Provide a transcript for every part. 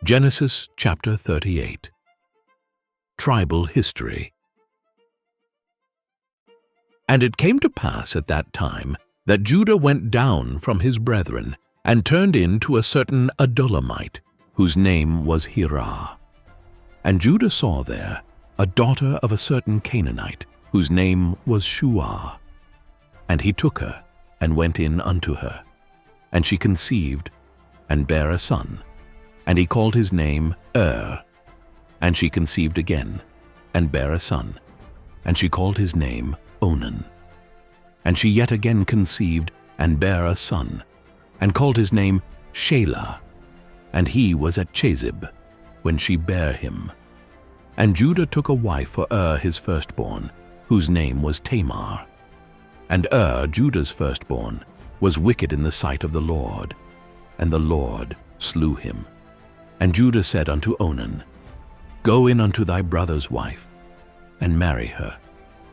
Genesis chapter 38. Tribal History. And it came to pass at that time that Judah went down from his brethren and turned in to a certain Adullamite, whose name was Hirah. And Judah saw there a daughter of a certain Canaanite, whose name was Shua. And he took her and went in unto her. And she conceived and bare a son, and he called his name And she conceived again, and bare a son, and she called his name Onan. And she yet again conceived, and bare a son, and called his name Shelah. And he was at Chezib, when she bare him. And Judah took a wife for his firstborn, whose name was Tamar. And Judah's firstborn, was wicked in the sight of the Lord, and the Lord slew him. And Judah said unto Onan, Go in unto thy brother's wife, and marry her,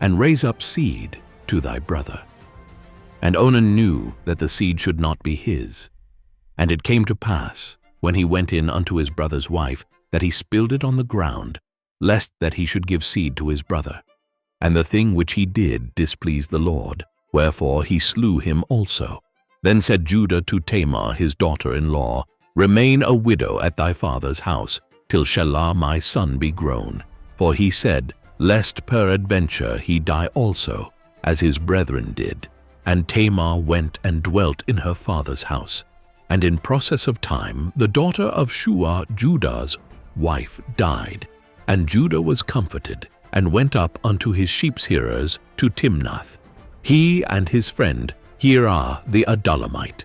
and raise up seed to thy brother. And Onan knew that the seed should not be his. And it came to pass, when he went in unto his brother's wife, that he spilled it on the ground, lest that he should give seed to his brother. And the thing which he did displeased the Lord, wherefore he slew him also. Then said Judah to Tamar his daughter-in-law, Remain a widow at thy father's house, till Shelah my son be grown. For he said, Lest peradventure he die also, as his brethren did. And Tamar went and dwelt in her father's house. And in process of time the daughter of Shua, Judah's wife, died. And Judah was comforted, and went up unto his sheepshearers to Timnath, he and his friend Hirah the Adullamite.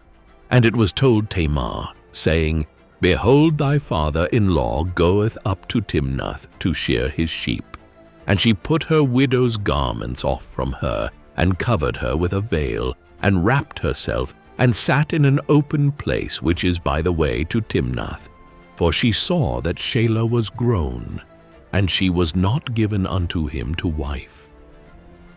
And it was told Tamar, saying, Behold, thy father-in-law goeth up to Timnath to shear his sheep. And she put her widow's garments off from her, and covered her with a veil, and wrapped herself, and sat in an open place which is by the way to Timnath. For she saw that Shelah was grown, and she was not given unto him to wife.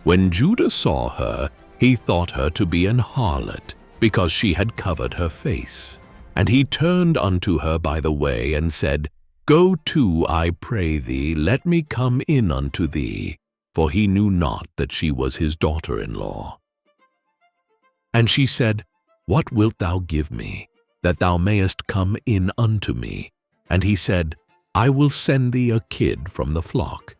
When Judah saw her, he thought her to be an harlot, because she had covered her face. And he turned unto her by the way, and said, Go to, I pray thee, let me come in unto thee. For he knew not that she was his daughter-in-law. And she said, What wilt thou give me, that thou mayest come in unto me? And he said, I will send thee a kid from the flock.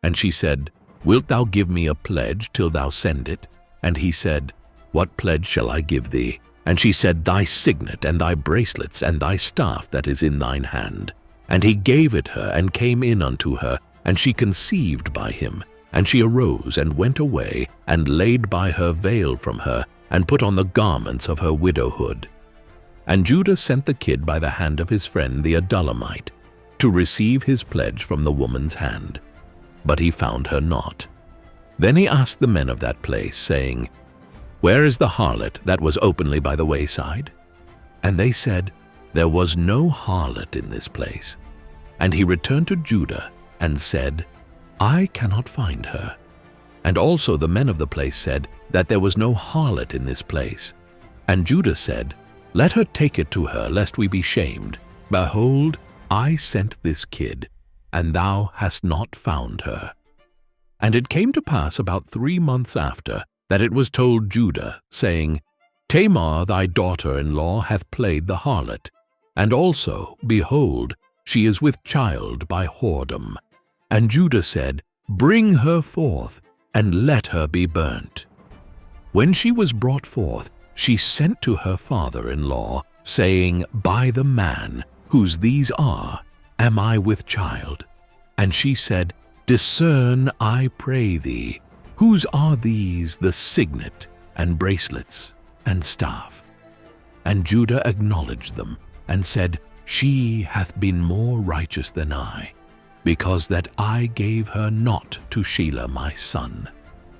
And she said, Wilt thou give me a pledge till thou send it? And he said, What pledge shall I give thee? And she said, Thy signet, and thy bracelets, and thy staff that is in thine hand. And he gave it her, and came in unto her, and she conceived by him. And she arose, and went away, and laid by her veil from her, and put on the garments of her widowhood. And Judah sent the kid by the hand of his friend the Adullamite, to receive his pledge from the woman's hand. But he found her not. Then he asked the men of that place, saying, Where is the harlot that was openly by the wayside? And they said, There was no harlot in this place. And he returned to Judah, and said, I cannot find her. And also the men of the place said, that there was no harlot in this place. And Judah said, Let her take it to her, lest we be shamed. Behold, I sent this kid, and thou hast not found her. And it came to pass about 3 months after, that it was told Judah, saying, Tamar thy daughter-in-law hath played the harlot, and also, behold, she is with child by whoredom. And Judah said, Bring her forth, and let her be burnt. When she was brought forth, she sent to her father-in-law, saying, By the man, whose these are, am I with child? And she said, Discern, I pray thee, whose are these the signet, and bracelets, and staff? And Judah acknowledged them, and said, She hath been more righteous than I, because that I gave her not to Shelah my son.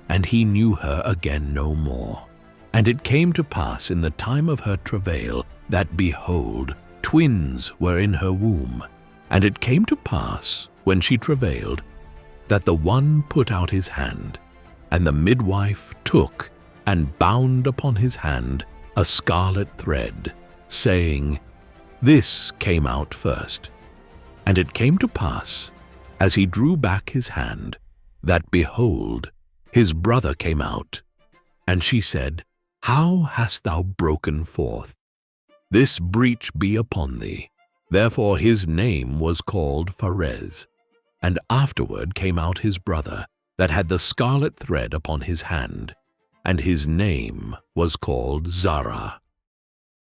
And he knew her again no more. And it came to pass in the time of her travail, that, behold, twins were in her womb. And it came to pass, when she travailed, that the one put out his hand, and the midwife took and bound upon his hand a scarlet thread, saying, This came out first. And it came to pass, as he drew back his hand, that, behold, his brother came out. And she said, How hast thou broken forth? This breach be upon thee. Therefore his name was called Pharez. And afterward came out his brother, that had the scarlet thread upon his hand, and his name was called Zara.